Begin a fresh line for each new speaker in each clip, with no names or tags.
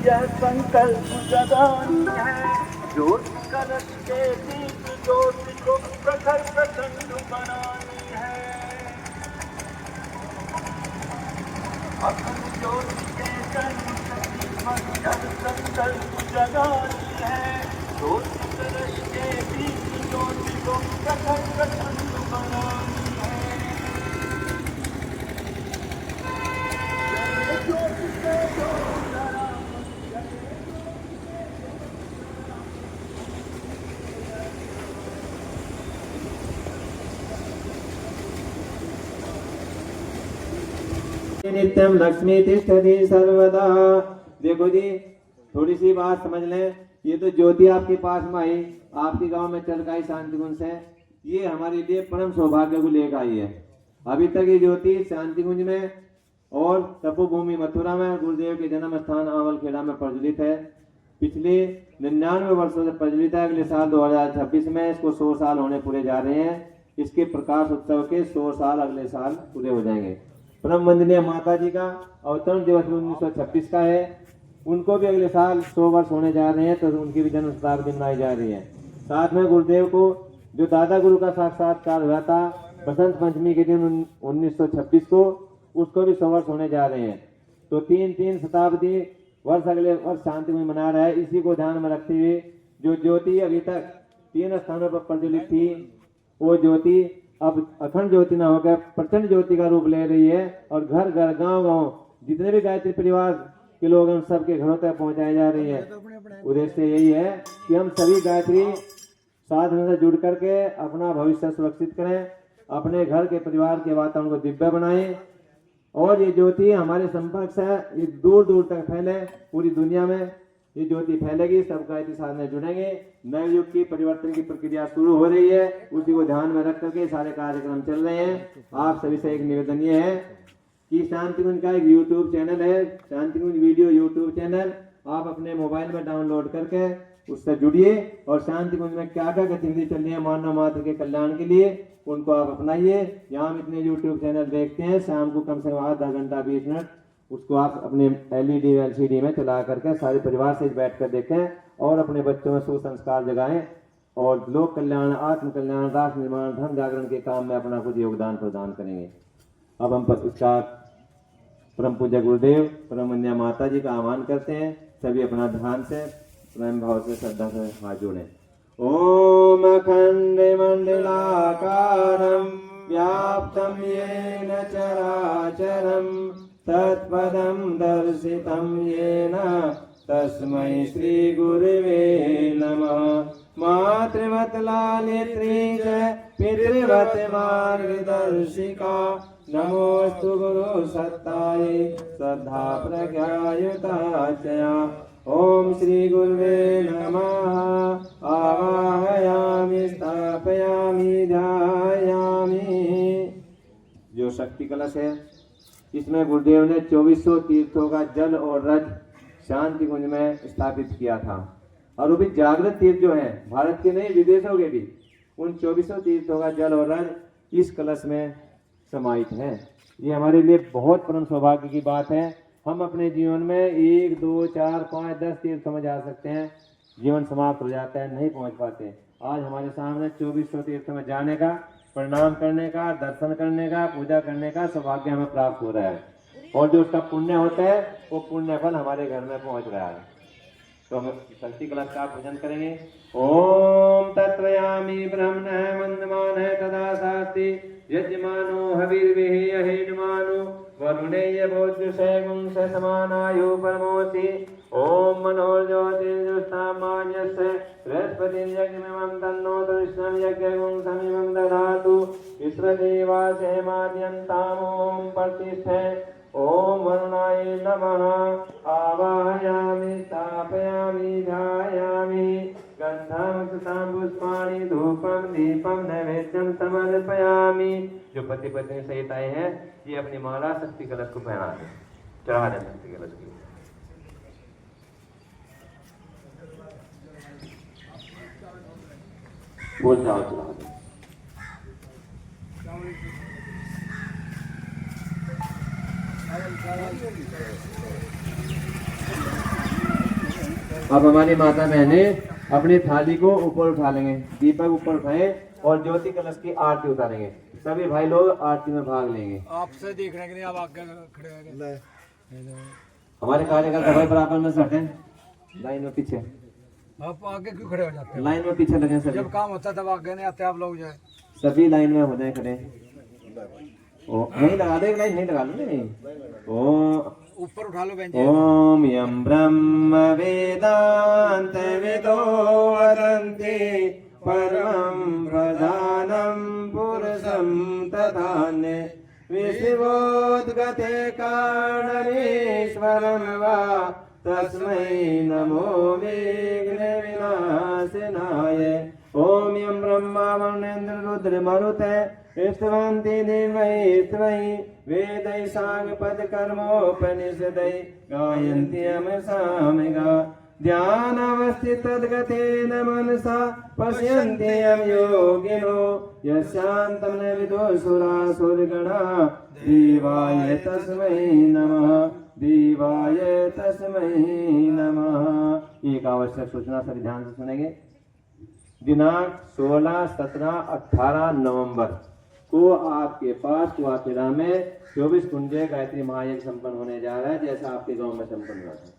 यह संकल्प जगानी है, ज्योति कलश के दीप ज्योति को प्रखर प्रचंड बनानी है। अखंड ज्योति के जन्म शक्ति पर यह संकल्प जगानी है, ज्योति कलश के दीप ज्योति को प्रखर प्रचंड बनानी है। ज्योति से ज्योति जरा
नित्यम लक्ष्मी तिष्ठति सर्वदा। देखो जी, थोड़ी सी बात समझ लें। ये तो ज्योति आपके पास में आई, आपके गांव में चल गई शांति कुंज से, ये हमारे लिए परम सौभाग्य को लेकर आई है। अभी तक ये ज्योति शांति कुंज में और तपोभूमि मथुरा में गुरुदेव के जन्म स्थान आंवलखेड़ा में प्रज्वलित है। पिछले 99 वर्षों से प्रज्वलित है। अगले साल 2026 में इसको 100 साल होने पूरे जा रहे हैं। इसके प्रकाश उत्सव के 100 साल अगले साल पूरे हो जाएंगे। परम वंदनीय माता जी का अवतरण दिवस 1926 का है। उनको भी अगले साल 100 वर्ष होने जा रहे हैं, तो उनकी भी जन्म शताब्दी मनाई जा रही है। साथ में गुरुदेव को जो दादा गुरु का साक्षात्कार हुआ था बसंत पंचमी के दिन 1926 को, उसको भी 100 वर्ष होने जा रहे हैं। तो 3 शताब्दी वर्ष अगले वर्ष शांति में मना रहा है। इसी को ध्यान में रखते हुए जो ज्योति अभी तक 3 स्थानों पर प्रज्वलित थी, वो ज्योति अब अखंड ज्योति न होकर प्रचंड ज्योति का रूप ले रही है। और घर घर गांव गांव जितने भी गायत्री परिवार के लोग हैं सबके घरों तक पहुंचाई जा रही है। उद्देश्य यही है कि हम सभी गायत्री साधना से जुड़ करके अपना भविष्य सुरक्षित करें, अपने घर के परिवार के वातावरण को दिव्य बनाएं। और ये ज्योति हमारे संपर्क से ये दूर दूर तक फैले, पूरी दुनिया में ये ज्योति फैलेगी, सब गायत्री साधना जुड़ेंगे। नए युग की परिवर्तन की प्रक्रिया शुरू हो रही है, उसी को ध्यान में रख करके सारे कार्यक्रम चल रहे हैं। आप सभी से एक निवेदन ये है कि शांति कुंज का एक यूट्यूब चैनल है, शांति कुंज वीडियो यूट्यूब चैनल, आप अपने मोबाइल में डाउनलोड करके उससे जुड़िए और शांति कुंज में क्या क्या गतिविधि चल रही है मानव मात्र के कल्याण के लिए, उनको आप अपनाइए। यहाँ हम इतने यूट्यूब चैनल देखते हैं, शाम को कम से कम आधा घंटा 20 मिनट उसको आप अपने LED LCD में चला करके सारे परिवार से बैठ कर देखें और अपने बच्चों में सुसंस्कार जगाएं और लोक कल्याण, आत्म कल्याण, राष्ट्र निर्माण, धर्म जागरण के काम में अपना कुछ योगदान प्रदान करेंगे। अब हम इसका परम पूज्य गुरुदेव परम वंदनीय माता जी का आह्वान करते हैं। सभी अपना ध्यान से प्रेम भाव से श्रद्धा से हाथ जोड़ें। ओम अखंड मंडलाकारं व्याप्तं येन चराचरं तत्पदं दर्शितं येन तस्मै श्री गुरुवे नमः। मातृवत् लालित्री च पितृवत् मार्गदर्शिका नमोस्तु गुरु सत्तायै श्रद्धा प्रज्ञायुताचया। ओम श्री गुरुवे नमः। आवाहयामि स्थापयामि ध्यायामि। जो शक्ति कलश है इसमें गुरुदेव ने 2400 तीर्थों का जल और रज शांति कुंज में स्थापित किया था। और वो भी जागृत तीर्थ जो है, भारत के नहीं विदेशों के भी, उन 2400 तीर्थों का जल और रज इस कलश में समाहित है। ये हमारे लिए बहुत परम सौभाग्य की बात है। हम अपने जीवन में 1, 2, 4, 5, 10 तीर्थों में जा सकते हैं, जीवन समाप्त हो जाता है, नहीं पहुंच पाते। आज हमारे सामने 2400 तीर्थों में जाने का, प्रणाम करने का, दर्शन करने का, पूजा करने का सौभाग्य हमें प्राप्त हो रहा है। और जो उसका पुण्य होता है वो पुण्य फल हमारे घर में पहुंच रहा है। तो हम शक्ति कलश का पूजन करेंगे। ओम तत्वयामि ब्रह्मण वंदमान तदा शास्ति यजमानो हविर्विहि अहिनमानो वरुणेय भोज्यसे गुंस समानायु परमोसि। ओम मनोर्ज्योतिर्जुष्टामान्यस्य बृहस्पतिं यज्ञमिमं तन्नो कृष्णं यज्ञगुंसमिमं ददातु। विश्वदेवास्य माद्यन्तामों प्रतिष्ठे। ओम वरुणाय नमः। आवाहयामि स्थापयामि ध्यायामि। गन्धं सुतां पुष्पाणि धूपं दीपं नैवेद्यं समर्पयामि। जो पति पत्नी सहित आए हैं ये अपनी माला शक्ति कलश को पहना दें, चढ़ा दें शक्ति कलश की। बोल जाओ चढ़ा दें। अब हमारी माता बहने अपनी थाली को ऊपर उठा लेंगे, दीपक ऊपर उठाएं और ज्योति कलश की आरती उतारेंगे। सभी भाई लोग आरती में भाग लेंगे।
आपसे देख रहे हैं कि नहीं, आप आगे खड़े हैं।
हमारे कार्यकर्ता भाई बराबर में सटे, लाइन में पीछे,
आप आगे क्यों खड़े हो जाते हैं?
लाइन में पीछे लगे सभी।
जब काम होता है तब आगे नहीं आते आप लोग, जो है
सभी लाइन में हो जाए खड़े। ओ नहीं लगा दो, एक लाइन नहीं लगा लो नहीं। ओ
ऊपर उठा लो बेंच।
ओम यं ब्रह्म वेदांत विदो वदन्ति परमं प्रधानं पुरुषं तथान्य विश्वोद्गते कारणमीश्वरं वा तस्मै नमो विघ्न विनाशनाय। ओम यं ब्रह्मा वरुणेन्द्र रुद्र मरुतः स्तवन्ति देवैस्त्वयि वेदै सागपद कर्मोपनिषदै गायन्ति यमसामगा ध्यानावस्थित तद्गतेन मनसा पश्यन्ति यं योगिनो यस्यान्तं न विदुषुरासुरगणा देवाय तस्मै नमः, देवाय तस्मै नमः। एक आवश्यक सूचना सभी ध्यान से सुनेंगे। दिनांक 16, 17, 18 नवंबर को आपके पास कुआखेड़ा में 24 कुंडे गायत्री महायज्ञ संपन्न होने जा रहा है, जैसा आपके गांव में संपन्न हुआ था।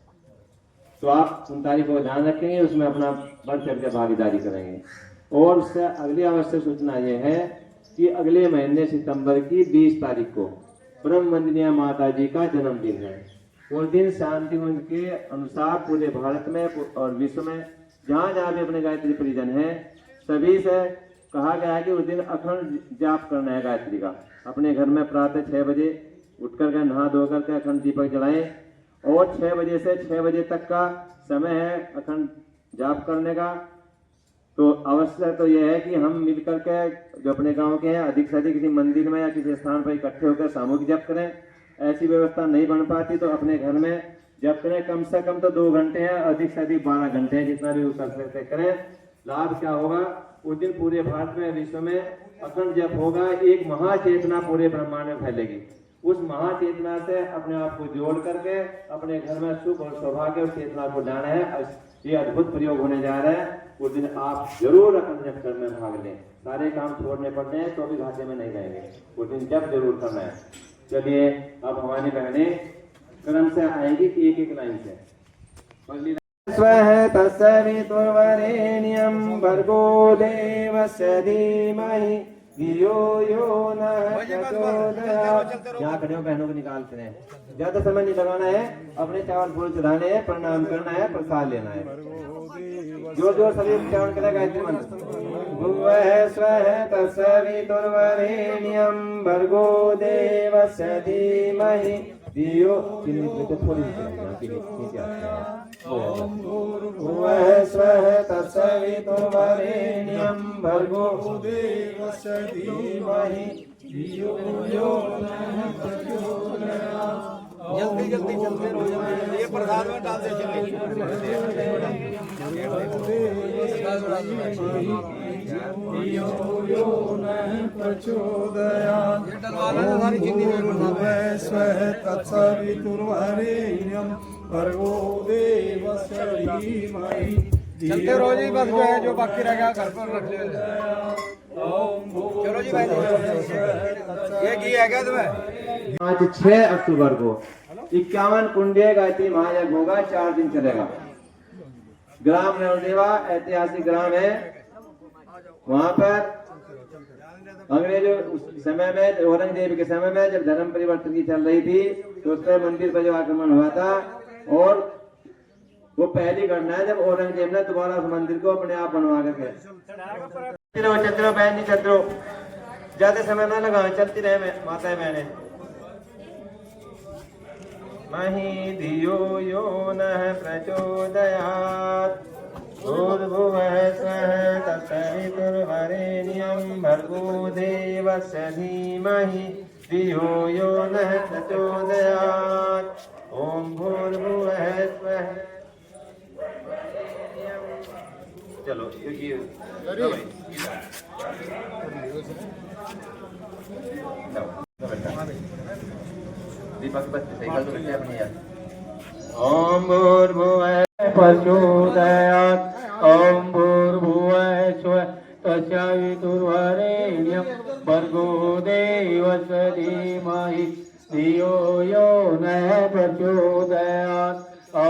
तो आप उन तारीखों को ध्यान रखेंगे, उसमें अपना बढ़ चढ़ के भागीदारी करेंगे। और उससे अगली आवश्यक सूचना यह है कि अगले महीने सितंबर की 20 तारीख को ब्रह्म वंदनीय माता जी का जन्मदिन है। उस दिन शांति कुंज के अनुसार पूरे भारत में और विश्व में जहाँ जहाँ भी अपने गायत्री परिजन है, सभी से कहा गया है कि उस दिन अखंड जाप करना है गायत्री का। अपने घर में प्रातः 6 बजे उठ करके नहा धो करके अखंड दीपक जलाएं और 6 बजे से 6 बजे तक का समय है अखंड जाप करने का। तो अवश्य तो यह है कि हम मिल करके जो अपने गांव के हैं अधिक से अधिक किसी मंदिर में या किसी स्थान पर इकट्ठे होकर सामूहिक जप करें। ऐसी व्यवस्था नहीं बन पाती तो अपने घर में जप करें। कम से कम तो 2 घंटे हैं, अधिक से अधिक 12 घंटे हैं, जितना भी कर सकते करें। लाभ क्या होगा, उस दिन पूरे भारत में विश्व में अखंड जप होगा। एक महाचेतना पूरे ब्रह्मांड में फैलेगी। उस महाचेतना से अपने आप को जोड़ करके अपने घर में सुख और सौभाग्य और चेतना को लाना है। ये अद्भुत प्रयोग होने जा रहा है। उस दिन आप जरूर अखंड जप करने में भाग लें। सारे काम छोड़ने पड़ते हैं तो भी घाटे में नहीं रहेंगे। उस दिन जप जरूर करना है। चलिए अब हमारी बहनें क्रम से आएंगी एक एक लाइन से। स्वः तत्सवितुर्वरेण्यं भर्गो देवस्य धीमहि धियो यो नः प्रचोदयात्। यहाँ खड़े हो, बहनों को निकालते हैं। ज्यादा समय नहीं लगाना है, अपने चावल फूल चढ़ाने हैं, प्रणाम करना है, प्रसाद लेना है। जोर जोर सभी उच्चारण करें गायत्री मंत्र। भुवः स्वः तत्सवितुर्वरेण्यं भर्गो देवस्य धीमहि धियो भुवः स्वः तत्सवितुर्वरेण्यं भर्गो देवस्य धीमहि धियो यो नः प्रचोदयात्।
जल्दी जल्दी चलते रहो, ये प्रसाद में डाल दे।
स्वः तत्सवितुर्वरेण्यं भर्गो देवस्य धीमहि
चलते रहो जी, बस जो है जो बाकी रह गया घर पर रख ले। चलो जी भाई, ये घी है क्या तुम्हें?
आज 6 अक्टूबर को 51 कुंडे गायत्री महायज्ञ होगा, 4 दिन चलेगा। ग्राम नवदेवा ऐतिहासिक ग्राम है। वहां पर अंग्रेजों समय में, औरंगजेब के समय में जब धर्म परिवर्तन की चल रही थी तो उस पर मंदिर पर जो आक्रमण हुआ था, और वो पहली घटना है जब औरंगजेब ने दोबारा उस मंदिर को अपने आप बनवा करके। चंद्रो बहन चंद्रो, ज्यादा समय न लगाओ, चलती रहे माताएं बहने। मही धियो यो नः प्रचोदयात् भूर्भुवः स्वः तत्सवितुर्वरेण्यं भर्गो देवस्य धीमहि धियो यो नः प्रचोदयात्। ओम भूर्भुवः स्वः। चलो दीपक बत्ती सही कर दो अपनी यार। ओम भूर्भुवः
प्रचोदयात् ॐ भूर्भुवः स्वः तस्यावितुर्वरेण्यं भर्गो देवस्य धीमहि धियो यो नः प्रचोदयात् ॐ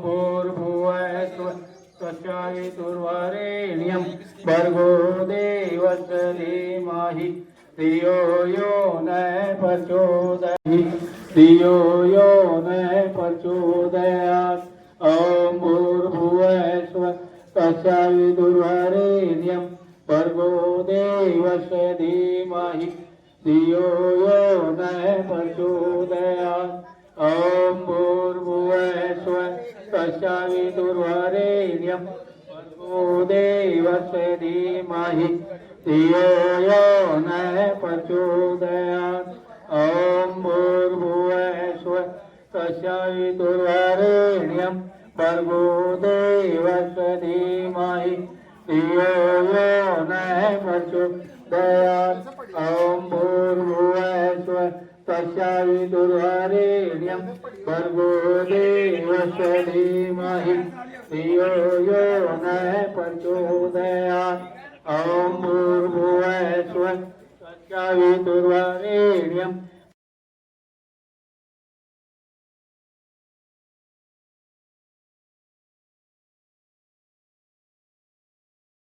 भूर्भुवः स्वः तस्यावितुर्वरेण्यं भर्गो देवस्य धीमहि धियो यो नः प्रचोदयात् धियो यो नः प्रचोदयात् ॐ भूर्भुवः स्वः तस्यावितुर्वरेण्यं भर्गो देवस्य धीमहि धियो यो नः प्रचोदयात् ॐ भूर्भुवः स्वः तस्यावितुर्वरेण्यं भर्गो देवस्य धीमहि धियो यो नः प्रचोदयात् ॐ भूर्भुवः स्वः तस्यावितुर्वरेण्यं भर्गो देवस्य धीमहि धियो यो नः प्रचोदयात् ॐ भूर्भुवः स्वः तस्यावितुर्वरेण्यं भर्गो देवस्य धीमहि धियो यो नः प्रचोदयात् ॐ भूर्भुवः स्वः तस्यावितुर्वरेण्यं